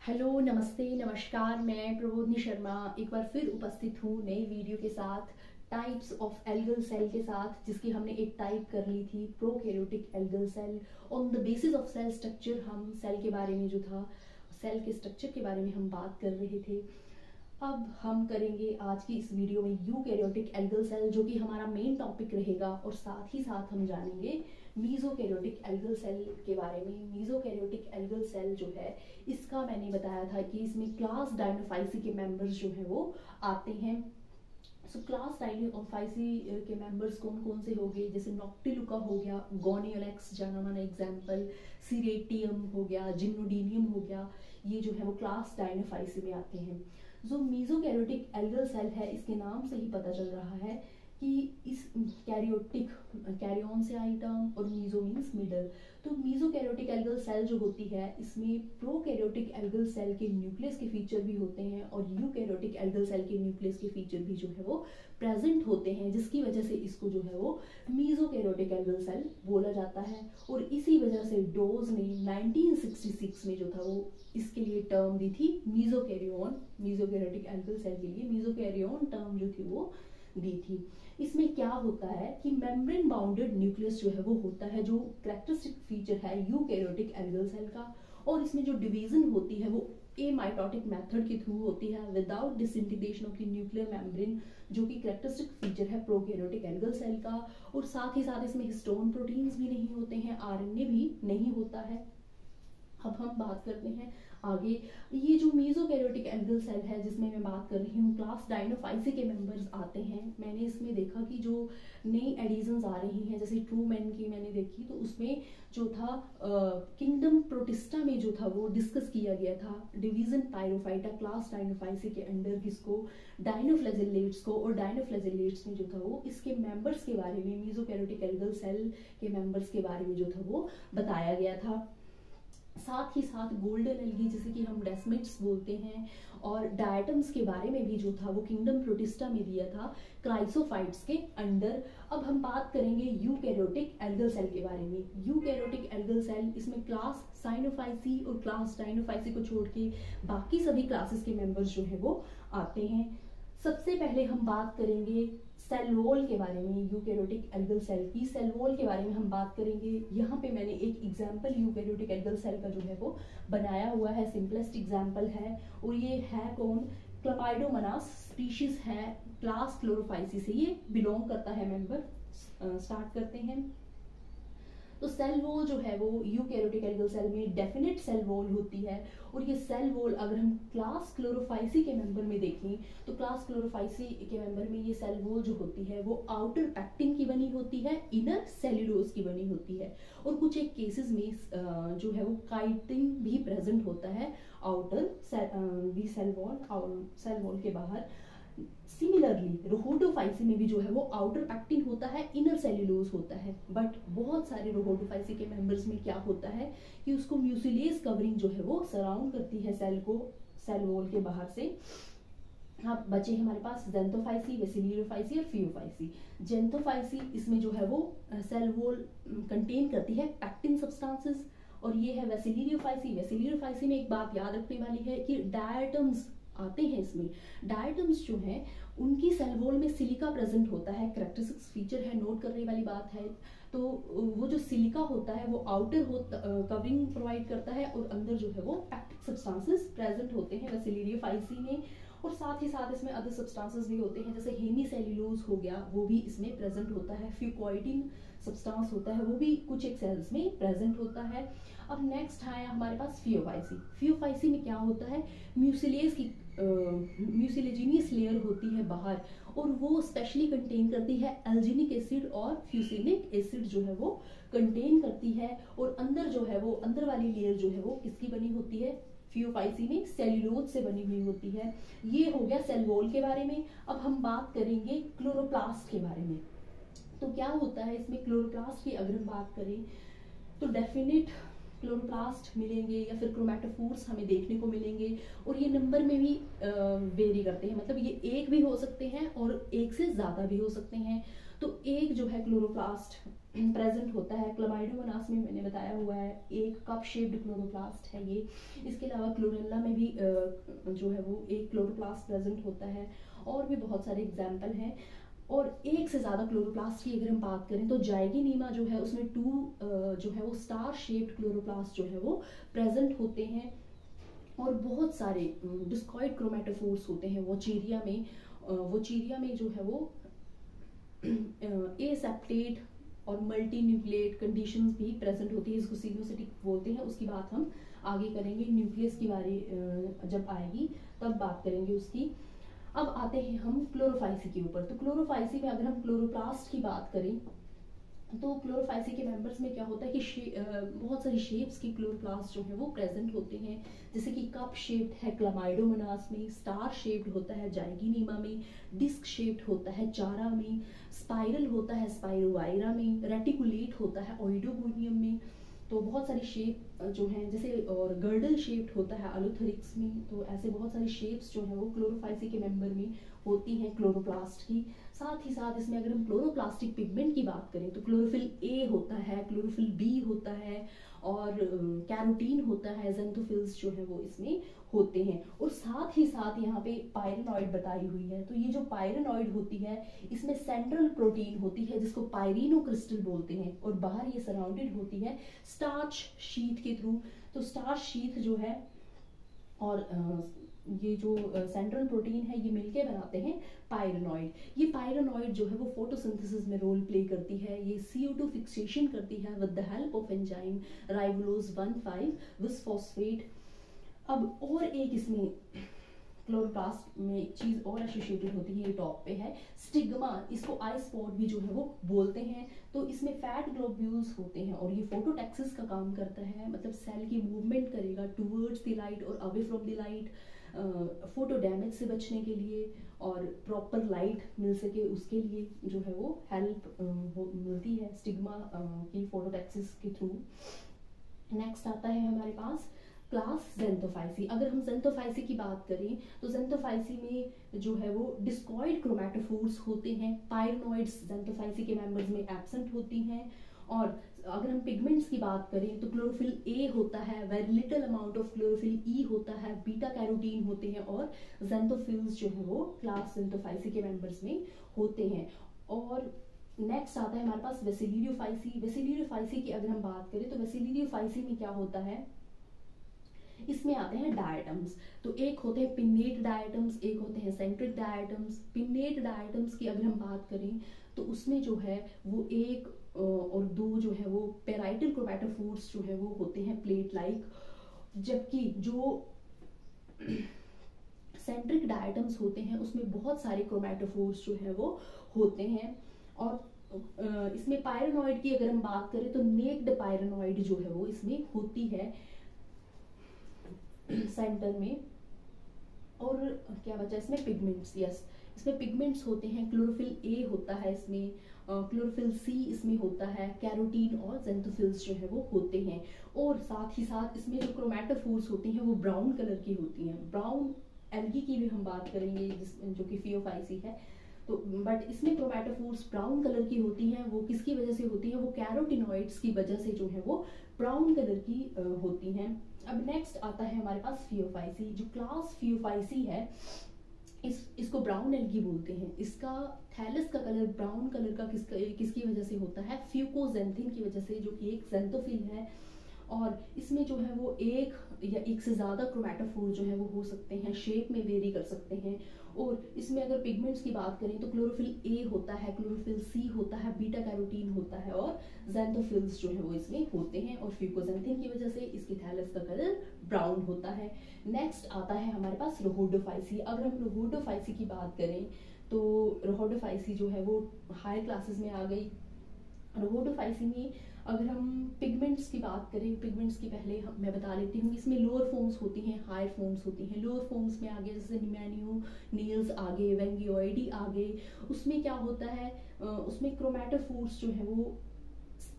Hello, नमस्ते, नमस्कार। मैं प्रबोधनी शर्मा एक बार फिर उपस्थित हूँ नई वीडियो के साथ, टाइप्स ऑफ एल्गल सेल के साथ, जिसकी हमने एक टाइप कर ली थी prokaryotic algal cell. On the basis of cell structure हम सेल के बारे में जो था, सेल के स्ट्रक्चर के बारे में हम बात कर रहे थे। अब हम करेंगे आज की इस वीडियो में यूकैरियोटिक एल्गल सेल, जो कि हमारा मेन टॉपिक रहेगा, और साथ ही साथ हम जानेंगे मीजोकैरियोटिक एल्गल सेल के बारे में। मीजोकैरियोटिक एल्गल सेल जो है, इसका मैंने बताया था कि इसमें क्लास डायनोफाइसी के मेंबर्स जो है वो आते हैं। सो क्लास डायनोफाइसी के मेंबर्स कौन कौन से हो गए, जैसे नॉक्टिलुका हो गया, गोनियोलेक्स जाना माना एग्जाम्पल, सीरेटियम हो गया, जिम्नोडीनियम हो गया, ये जो है वो क्लास डायनोफाइसी में आते हैं। जो मीजोकैरियोटिक एल्गल सेल है, इसके नाम से ही पता चल रहा है कि इस कैरियोटिक, कैरियन से आई टर्म, और मीजो मीन्स मिडल। तो मीजोकैरियोटिक एल्गल सेल जो होती है, इसमें प्रोकैरियोटिक एल्गल सेल के न्यूक्लियस के फीचर भी होते हैं, और यूकैरियोटिक एल्गल सेल के न्यूक्लियस के फीचर भी जो है वो प्रेजेंट होते हैं, जिसकी वजह से इसको जो है वो मीजोकैरियोटिक एल्गल सेल बोला जाता है। और इसी वजह से डोज ने 1966 में जो था वो इसके लिए टर्म दी थी मीजोकैरियन, मीजोकैरियोटिक एल्गल सेल के लिए मीजोकैरियन टर्म जो थी वो दी थी। इसमें क्या होता है कि मेम्ब्रेन बाउंडेड न्यूक्लियस जो है वो होता है, जो कैरेक्टरिस्टिक फीचर है यूकैरियोटिक एल्गल सेल का। और इसमें जो डिवीजन होती है वो एमाइटोटिक मेथड के थ्रू होती है, without disintegration of the nuclear membrane, जो कि कैरेक्टरिस्टिक फीचर है प्रोकैरियोटिक एल्गल सेल का। और साथ ही साथ इसमें हिस्टोन प्रोटीन्स भी नहीं होते हैं, आरएनए भी नहीं होता है। अब हम बात करते हैं आगे। ये जो मीजोकैरियोटिक एल्गल सेल है जिसमें मैं बात कर रही हूँ, क्लास डायनोफाइसी के मेंबर्स आते हैं। मैंने इसमें देखा कि जो नई एडिशंस आ रही हैं, जैसे ट्रूमैन की मैंने देखी, तो उसमें जो था किंगडम प्रोटिस्टा में जो था वो डिस्कस किया गया था डिवीजन पायरोफाइटा क्लास डायनोफाइसी के अंडर, किसको, डायनोफ्लैजेलेट्स को। और डायनोफ्लैजेलेट्स में जो था वो इसके मेंबर्स के बारे में, मीजोकैरियोटिक एल्गल सेल के मेंबर्स के बारे में जो था वो बताया गया था। साथ ही साथ गोल्डन एल्गी, जैसे कि हम डेस्मिड्स बोलते हैं, और डायटम्स के बारे में भी जो था वो किंगडम प्रोटिस्टा में दिया था क्राइसोफाइट्स के अंडर। अब हम बात करेंगे यूकैरियोटिक एल्गल सेल के बारे में। यूकैरियोटिक एल्गल सेल, इसमें क्लास साइनोफाइसी और क्लास डायनोफाइसी को छोड़ के बाकी सभी क्लासेस के मेंबर्स जो है वो आते हैं। सबसे पहले हम बात करेंगे सेल वॉल के बारे में, यूकैरियोटिक एल्गल सेल की सेल वॉल के बारे में हम बात करेंगे। यहाँ पे मैंने एक एग्जांपल यूकैरियोटिक एल्गल सेल का जो है वो बनाया हुआ है, सिंपलेस्ट एग्जांपल है। और ये है कौन, क्लपाइडोमोनास स्पीशीज है, क्लास क्लोरोफाइसी से ये बिलोंग करता है मेंबर। स्टार्ट करते हैं। तो सेल वॉल जो है वो यूकैरियोटिक एल्गल सेल में डेफिनेट सेल वॉल होती है। और ये सेल वॉल अगर हम क्लास क्लोरोफाइसी के मेंबर में देखें, तो क्लास क्लोरोफाइसी के मेंबर में ये सेल वॉल जो होती है वो आउटर पैक्टिन की बनी होती है, इनर सेल्यूलोज की बनी होती है। और कुछ एक केसेस में जो है वो काइटिन भी प्रेजेंट होता है आउटर सेल वॉल के बाहर। सिमिलरली रोहोडोफाइसी में भी जो है वो आउटर पैक्टिन होता है, इनर सेल्यूलोज होता है। बट बहुत सारे रोहोडोफाइसी के मेंबर्स में क्या होता है कि उसको म्यूसिलेज कवरिंग जो है वो सराउंड करती है सेल को, सेल वॉल के बाहर से। अब बचे हमारे पास जेंथोफाइसी, वेसिलियोफाइसी और फियोफाइसी। जेंथोफाइसी, इसमें जो है वो सेल वॉल कंटेन करती है पैक्टिन सब्सटेंसेस। और ये है वेसिलियोफाइसी। वेसिलियोफाइसी में एक बात याद रखने वाली है कि डायटम्स आते हैं इसमें। डायटम्स जो हैं उनकी सेल वॉल में सिलिका प्रेजेंट होता है, कैरेक्टरिस्टिक फीचर है, नोट करने वाली बात है। तो वो जो सिलिका होता है वो आउटर कवरिंग प्रोवाइड करता है, और अंदर जो है वो पैक्टिक सब्सटेंसेस प्रेजेंट होते हैं वेसिलियोफाइसी में। और साथ ही साथ इसमें अदर सब्सटेंसेस भी होते हैं, जैसे हेमीसेल्यूलोज हो गया, वो भी इसमें प्रेजेंट होता है। फ्यूकोइडिन सब्सटेंस होता है, वो भी कुछ एक सेल्स में प्रेजेंट होता है। अब नेक्स्ट आया हमारे पास फियोफाइसी। फियोफाइसी में क्या होता है, म्यूसिलेज की म्यूसिलेजिनियस लेयर होती है बाहर, और वो स्पेशली कंटेन करती है एल्जिनिक एसिड और फ्यूसिनिक एसिड जो है वो कंटेन करती है। और अंदर जो है वो, अंदर वाली लेयर जो है वो किसकी बनी होती है, फियोफाइसी में सेल्यूलोज से बनी हुई होती है। ये हो गया सेल वॉल के बारे में। अब हम बात करेंगे क्लोरोप्लास्ट के बारे में। तो क्या होता है इसमें, क्लोरोप्लास्ट की अगर हम बात करें तो डेफिनेट क्लोरोप्लास्ट मिलेंगे, या फिर क्रोमेटोफोर्स हमें देखने को मिलेंगे। और ये नंबर में भी वेरी करते हैं, मतलब ये एक भी हो सकते हैं और एक से ज्यादा भी हो सकते हैं। तो एक जो है क्लोरोप्लास्ट प्रेजेंट होता है। क्लमाइडोमोनास में मैंने बताया हुआ है एक कप शेप्ड क्लोरोप्लास्ट है ये। इसके अलावा क्लोरेला में भी जो है वो एक क्लोरोप्लास्ट प्रेजेंट होता है, और भी बहुत सारे एग्जाम्पल हैं। और एक से ज़्यादा क्लोरोप्लास्ट की अगर हम बात करें तो जाइगीनीमा जो है उसमें 2 जो है वो स्टार शेप्ड क्लोरोप्लास्ट जो है वो प्रेजेंट होते हैं। और बहुत सारे डिस्कॉइड क्रोमेटोफोर्स होते हैं वोचेरिया में जो है वो एसेप्टेट और मल्टी न्यूक्लिएट कंडीशंस भी प्रेजेंट होती है, इसको सिग्नोसिटिक बोलते हैं। उसकी बात हम आगे करेंगे, न्यूक्लियस की बारे जब आएगी तब बात करेंगे उसकी। अब आते हैं हम क्लोरोफाइसी के ऊपर। तो क्लोरोफाइसी में अगर हम क्लोरोप्लास्ट की बात करें तो क्लोरोफाइसी के मेंबर्स में क्या होता है कि बहुत सारी शेप्स की क्लोरोप्लास्ट जो है वो प्रेजेंट होते हैं, जैसे कि कप शेप्ड है क्लमाइडोमोनास में, स्टार शेप्ड होता है जाइगीनीमा में, डिस्क शेप्ड होता है चारा में, स्पाइरल होता है स्पाइरोवाइरा में, रेटिकुलेट होता है ओइडोगोनियम में। तो बहुत सारी शेप जो हैं, जैसे और गर्डल शेप्ड होता है अलोथेरिक्स में। तो ऐसे बहुत सारी शेप्स जो है वो क्लोरोफाइसी के मेंबर में होती हैं क्लोरोप्लास्ट की। साथ ही साथ इसमें अगर हम क्लोरोप्लास्टिक पिगमेंट की बात करें तो क्लोरोफिल ए होता है, क्लोरोफिल बी होता है, और कैरोटीन होता है, ज़ेंथोफिल्स जो है वो इसमें होते हैं। और साथ ही साथ यहाँ पे पायरेनॉइड बताई हुई है। तो ये जो पायरेनॉइड होती है इसमें सेंट्रल प्रोटीन होती है जिसको पायरिनोक्रिस्टल बोलते हैं, और बाहर ये सराउंडेड होती है स्टार्च शीथ के थ्रू। तो स्टार्च शीथ जो है और ये जो सेंट्रल प्रोटीन है ये मिलके बनाते हैं पायरेनॉइड। ये पायरेनॉइड जो है वो फोटोसिंथेसिस में रोल प्ले करती है। ये CO2 फिक्सेशन करती है with the help of enzyme ribulose one five bisphosphate. अब और एक इसमें क्लोरोप्लास्ट में एक चीज और एसोसिएटेड होती है, ये टॉप पे है स्टिग्मा, इसको आई स्पॉट भी जो है वो बोलते हैं। तो इसमें फैट ग्लोब्यूल्स होते हैं और ये फोटोटैक्सिस का काम करता है, मतलब सेल की मूवमेंट करेगा टूवर्ड्स द लाइट और away from the light, photo damage से बचने के लिए और प्रॉपर लाइट मिल सके उसके लिए जो है वो हेल्प मिलती है स्टिग्मा की फोटोटैक्सिस के थ्रू। नेक्स्ट आता है हमारे पास क्लास ज़ेंथोफाइसी। अगर हम ज़ेंथोफाइसी की बात करें तो ज़ेंथोफाइसी में जो है वो डिस्कॉइड क्रोमैटोफोर्स होते हैं। पायरेनॉइड्स ज़ेंथोफाइसी के मेंबर्स में एब्सेंट होती हैं। और अगर हम पिगमेंट्स की बात करें तो क्लोरोफिल ए होता है, very little amount of chlorophyll E होता है, बीटा कैरोटीन होते हैं, और ज़ेंथोफिल्स जो है वो क्लास ज़ेंथोफाइसी के मेंबर्स में होते हैं। और नेक्स्ट आता है हमारे पास वेसिलिडियोफाइसी। वेसिलिडियोफाइसी की अगर हम बात करें तो वेसिलिडियोफाइसी में क्या होता है, इसमें आते हैं डायटम्स। तो एक होते हैं पिन्नेट डायटम्स, एक होते हैं सेंट्रिक डायटम्स। पिन्नेट डायटम्स की अगर हम बात करें तो उसमें जो है वो 1 और 2 जो है वो पेराइटल क्रोमैटोफोर्स जो है वो होते हैं प्लेट लाइक, जबकि जो सेंट्रिक डायटम्स होते हैं उसमें बहुत सारे क्रोमैटोफोर्स जो है वो होते हैं। और इसमें पायरेनॉइड की अगर हम बात करें तो नेक्ड पायरेनॉइड जो है वो इसमें होती है सेंटर में। और क्या बचा इसमें, पिगमेंट्स। यस, इसमें पिगमेंट्स होते हैं, क्लोरोफिल ए होता है इसमें, क्लोरोफिल सी इसमें होता है, कैरोटीन और ज़ेंथोफिल्स जो है वो होते हैं। और साथ ही साथ इसमें जो क्रोमैटोफोर्स होती हैं वो ब्राउन कलर की होती हैं। ब्राउन एल्गी की भी हम बात करेंगे जो कि फियोफाइसी है। तो बट इसमें क्रोमैटोफोर्स ब्राउन कलर की होती हैं। वो किसकी वजह से होती हैं, वो कैरोटिनॉइड्स की वजह से जो है वो ब्राउन कलर की होती हैं। अब नेक्स्ट आता है हमारे पास फियोफाइसी। जो क्लास फियोफाइसी है इसको ब्राउन एल्गी बोलते हैं। इसका थैलस का कलर ब्राउन कलर का किसकी वजह से होता है, फ्यूकोजेंथिन की वजह से, जो कि एक ज़ेंथोफिल है। और इसमें जो है वो एक या एक से ज़्यादा क्रोमैटोफोर जो है वो हो सकते हैं, शेप में वेरी कर सकते हैं। और इसमें अगर पिगमेंट्स की बात करें तो क्लोरोफिल ए होता है, क्लोरोफिल सी होता है, बीटा कैरोटीन होता है, और ज़ेंथोफिल्स जो है वो इसमें होते हैं। और फ्यूकोजेंथिन की वजह से इसकी थैलस का कलर ब्राउन होता है। नेक्स्ट आता है हमारे पास रोहोडोफाइसी। अगर हम रोहोडोफाइसी की बात करें तो रोहोडोफाइसी जो है वो हायर क्लासेस में आ गई। रोहोडोफाइसी में अगर हम पिगमेंट्स की बात करें, पिगमेंट्स की पहले मैं बता लेती हूँ, इसमें लोअर फॉर्म्स होती हैं, हायर फॉर्म्स होती हैं। लोअर फॉर्म्स में आगे जैसे निमैनियो नील्स आगे, वेंगियोइडी आगे, उसमें क्या होता है, उसमें क्रोमैटोफोर्स जो है वो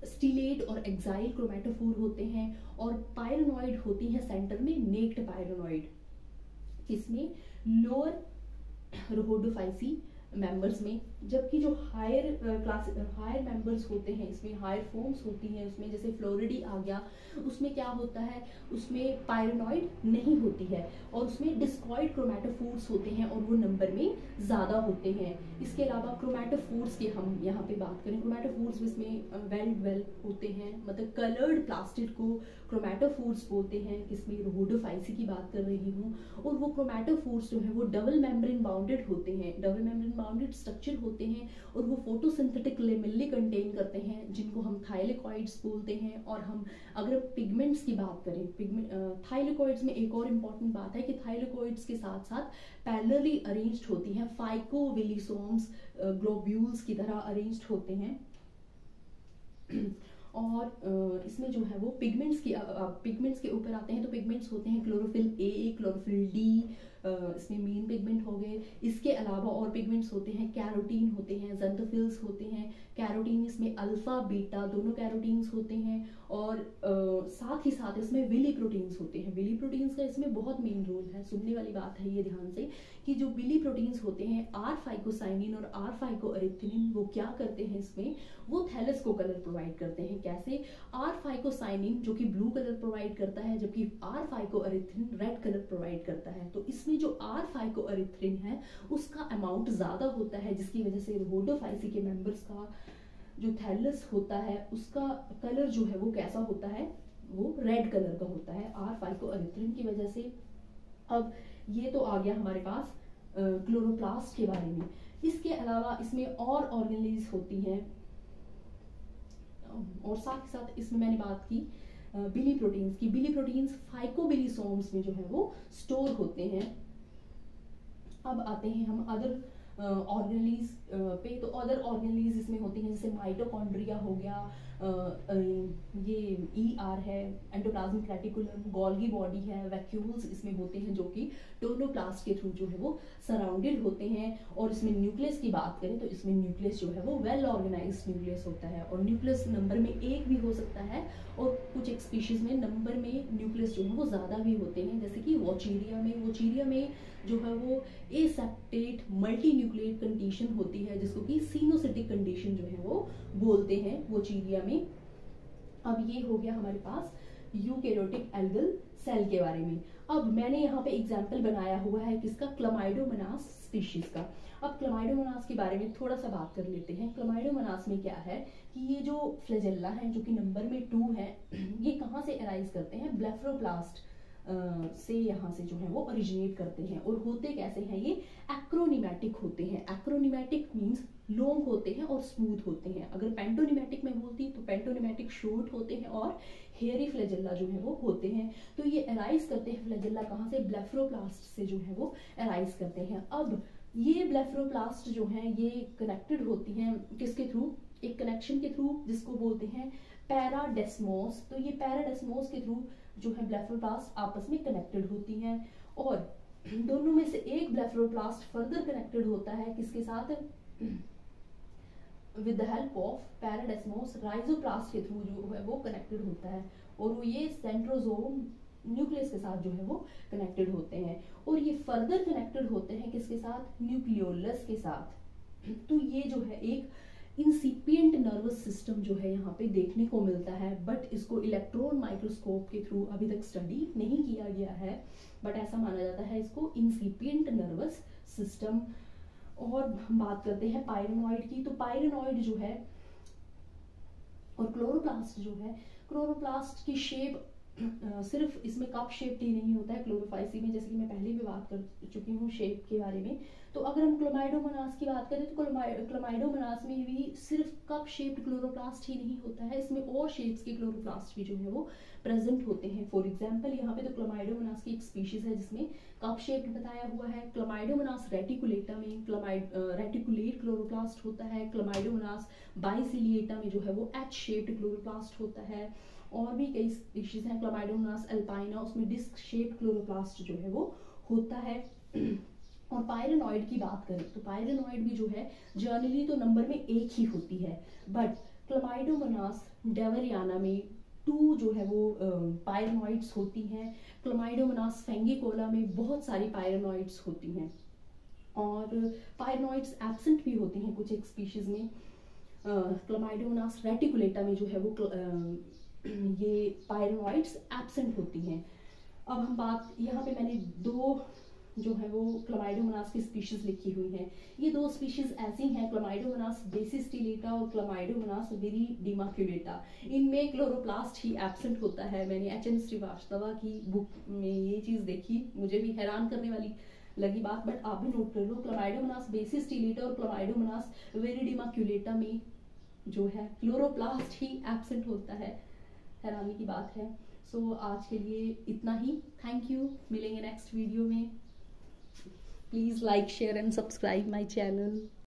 स्टिलेट और एक्साइल क्रोमैटोफोर होते हैं। और पायरेनॉइड होती है सेंटर में, नेक्ड पायरेनॉइड। इसमें लोअर रोहोडोफाइसी मेंबर्स में, जबकि जो हायर क्लास हायर मेंबर्स होते हैं इसमें हायर फॉर्म्स होती हैं उसमें, जैसे फ्लोरिडी आ गया, उसमें क्या होता है, उसमें पायरेनॉइड नहीं होती है और उसमें डिस्कॉइड क्रोमैटोफोर्स होते हैं और वो नंबर में ज़्यादा होते हैं। इसके अलावा क्रोमैटोफोर्स की हम यहाँ पे बात करें, क्रोमैटोफोर्स इसमें वेल होते हैं, मतलब कलर्ड प्लास्टिड को क्रोमैटोफोर्स बोलते हैं, किसमें रोडोफाइसी की बात कर रही हूँ। और वो क्रोमैटोफोर्स जो है वो डबल मेम्ब्रेन बाउंडेड होते हैं, डबल मेम्ब्रेन बाउंडेड स्ट्रक्चर होते हैं और वो फोटोसिंथेटिक लेमेल्ले कंटेन करते हैं, जिनको हम थाइलेकॉइड्स बोलते हैं। और हम अगर पिगमेंट्स की बात करें, थाइलेकॉइड्स में एक और इम्पॉर्टेंट बात है कि थाइलेकॉइड्स के साथ साथ पैरेलली अरेंज्ड होती हैं, फाइकोविलिसोम्स ग्लोब्यूल्स की तरह अरेंज्ड होते हैं। और इसमें जो है वो पिगमेंट्स के ऊपर आते हैं, तो पिगमेंट्स होते हैं क्लोरोफिल ए, क्लोरोफिल डी, इसमें मेन पिगमेंट हो गए। इसके अलावा और पिगमेंट्स होते हैं, कैरोटीन होते हैं, ज़ंथोफिल्स होते हैं। कैरोटीन इसमें अल्फा बीटा दोनों कैरोटीन्स होते हैं और साथ ही साथ इसमें विली प्रोटीन्स होते हैं। विली प्रोटीन्स का इसमें बहुत मेन रोल है, सुनने वाली बात है ये ध्यान से, कि जो विली प्रोटीन्स होते हैं आर फाइकोसाइनिन और आर फाइकोएरिथ्रिन, वो क्या करते हैं इसमें, वो थैलस को कलर प्रोवाइड करते हैं। कैसे? आर फाइकोसाइनिन जो कि ब्लू कलर प्रोवाइड करता है, जबकि are phycoerythrin red colour provide करता है। तो इसमें जो आर फाइकोएरिथ्रिन है उसका अमाउंट ज्यादा होता है, जिसकी वजह से रोडोफाइसी के मेंबर्स का जो थैलस होता है उसका कलर जो है वो कैसा होता है, वो रेड कलर का होता है आर फाइकोएरिथ्रिन की वजह से। अब ये तो आ गया हमारे पास क्लोरोप्लास्ट के बारे में। इसके अलावा इसमें और ऑर्गेनेल्स होती हैं और साथ ही साथ इसमें मैंने बात की बिली प्रोटीन्स की। बिली प्रोटीन्स फाइकोबिलिसोम्स में जो है वो स्टोर होते हैं। अब आते हैं हम अदर ऑर्गेनेल्स पे। तो अदर ऑर्गेनेल्स इसमें होती हैं, जैसे माइटोकॉन्ड्रिया हो गया, ये ER है, एंडोप्लाज्मिक रेटिकुलम, गोल्गी बॉडी है, वैक्यूल्स इसमें होते हैं जो कि टोर्नोप्लास्ट के थ्रू जो है वो सराउंडेड होते हैं। और इसमें न्यूक्लियस की बात करें तो इसमें न्यूक्लियस जो है वो वेल ऑर्गेनाइज्ड न्यूक्लियस होता है और न्यूक्लियस नंबर में एक भी हो सकता है और कुछ एक स्पीशीज में नंबर में न्यूक्लियस जो है वो ज़्यादा भी होते हैं, जैसे कि वोचेरिया में जो है वो एसेप्टेट मल्टी न्यूक्लिएट कंडीशन होती है, जिसको कि सिनोसिटिक कंडीशन जो है वो बोलते हैं वोचेरिया में। अब ये हो गया हमारे पास यूकैरियोटिक एल्गल सेल के बारे में। अब मैंने यहाँ पे एग्जाम्पल बनाया हुआ है किसका, क्लमाइडोमोनास स्पीशीज का। अब क्लमाइडोमोनास के बारे में थोड़ा सा बात कर लेते हैं। क्लमाइडोमोनास में क्या है कि ये जो फ्लैजेल्ला है जो कि नंबर में 2 है, ये कहाँ से अराइज करते हैं, ब्लेफरोप्लास्ट से यहाँ से जो है वो ओरिजिनेट करते हैं। और होते कैसे हैं, ये एक्रोनिमेटिक होते हैं। एक्रोनिमेटिक मींस लॉन्ग होते हैं और स्मूथ होते हैं। अगर पेंटोनिमेटिक में बोलती तो पेंटोनिमेटिक शॉर्ट होते हैं और हेयरी फ्लैजेल्ला जो है वो होते हैं। तो ये अराइज करते हैं फ्लैजेल्ला कहाँ से, ब्लेफरोप्लास्ट से जो है वो अराइज करते हैं। अब ये ब्लेफरोप्लास्ट जो है ये कनेक्टेड होती हैं किसके थ्रू, एक कनेक्शन के थ्रू जिसको बोलते हैं पैराडेस्मोस। तो ये पैराडेस्मोस के थ्रू जो है ब्लेफरोप्लास्ट आपस में कनेक्टेड होती हैं और दोनों में से एक ब्लेफरोप्लास्ट फर्दर कनेक्टेड होता है किसके साथ, विद द हेल्प ऑफ पैराडेस्मोस राइजोप्लास्ट के थ्रू जो है वो कनेक्टेड होता है और वो ये सेंट्रोजोम न्यूक्लियस के साथ जो है वो कनेक्टेड होते हैं और ये फर्दर कनेक्टेड होते हैं किसके साथ, न्यूक्लियोलस के साथ। तो ये जो है एक इंसिपिएंट नर्वस सिस्टम जो है यहाँ पे देखने को मिलता है, बट इसको इलेक्ट्रॉन माइक्रोस्कोप के थ्रू अभी तक स्टडी नहीं किया गया है, बट ऐसा माना जाता है इसको इंसिपिएंट नर्वस सिस्टम। और हम बात करते हैं पायरेनॉइड की। तो पायरेनॉइड जो है और क्लोरोप्लास्ट जो है, क्लोरोप्लास्ट की शेप सिर्फ इसमें कप शेप ही नहीं होता है क्लोरोफाइसी में, जैसे कि मैं पहले भी बात कर चुकी हूँ शेप के बारे में। तो अगर हम क्लोमाइडोमोनास की बात करें तो क्लोमाइडोमोनास में भी सिर्फ कप शेप्ड क्लोरोप्लास्ट ही नहीं होता है, इसमें और शेप्स के क्लोरोप्लास्ट भी जो है वो प्रेजेंट होते हैं। फॉर एग्जांपल यहाँ पे तो क्लोमाइडोमोनास की एक स्पीशीज है जिसमें कप शेप्ड बताया हुआ है। क्लोमाइडोमोनास रेटिकुलेटा में रेटिकुलेट क्लोरोप्लास्ट होता है। क्लोमाइडोमोनास बाइसिलिएटा में जो है वो एच शेप्ड क्लोरोप्लास्ट होता है। और भी कई स्पीशीज हैं, क्लोमाइडोमोनास अल्पाइना, उसमें डिस्क शेप्ड क्लोरोप्लास्ट जो है वो होता है। और पायरेनॉइड की बात करें तो पायरेनॉइड भी जो है जर्नली तो नंबर में एक ही होती है, बट क्लोमाइडोमोनास डेवरियाना में 2 जो है वो पायरेनॉइड्स होती हैं। क्लोमाइडोमोनास फैंगिकोला में बहुत सारी पायरेनॉइड्स होती हैं। और पायरनॉइड्स एब्सेंट भी होते हैं कुछ एक स्पीशीज में। क्लमाइडोमोनास रेटिकुलेटा में जो है वो ये पायरनॉइड्स एब्सेंट होती हैं। अब हम बात, यहाँ पे मैंने 2 जो है वो क्लमाइडोमोनास की स्पीशीज लिखी हुई हैं। ये 2 स्पीशीज ऐसी हैं, क्लमाइडोमोनास बेसिस्टिलेटा और क्लमाइडोमोनास विरिडिमाक्युलेटा। इनमें क्लोरोप्लास्ट ही एब्सेंट होता है। मैंने HN श्रीवास्तवा की बुक में ये चीज़ देखी, मुझे भी हैरान करने वाली लगी बात, बट आप भी नोट कर लो। क्लमाइडोमोनास बेसिस्टिलेटा और क्लमाइडोमोनास विरिडिमाक्युलेटा में जो है क्लोरोप्लास्ट ही एब्सेंट होता है। हैरानी की बात है। सो आज के लिए इतना ही। थैंक यू, मिलेंगे नेक्स्ट वीडियो में। Please like, share and subscribe my channel.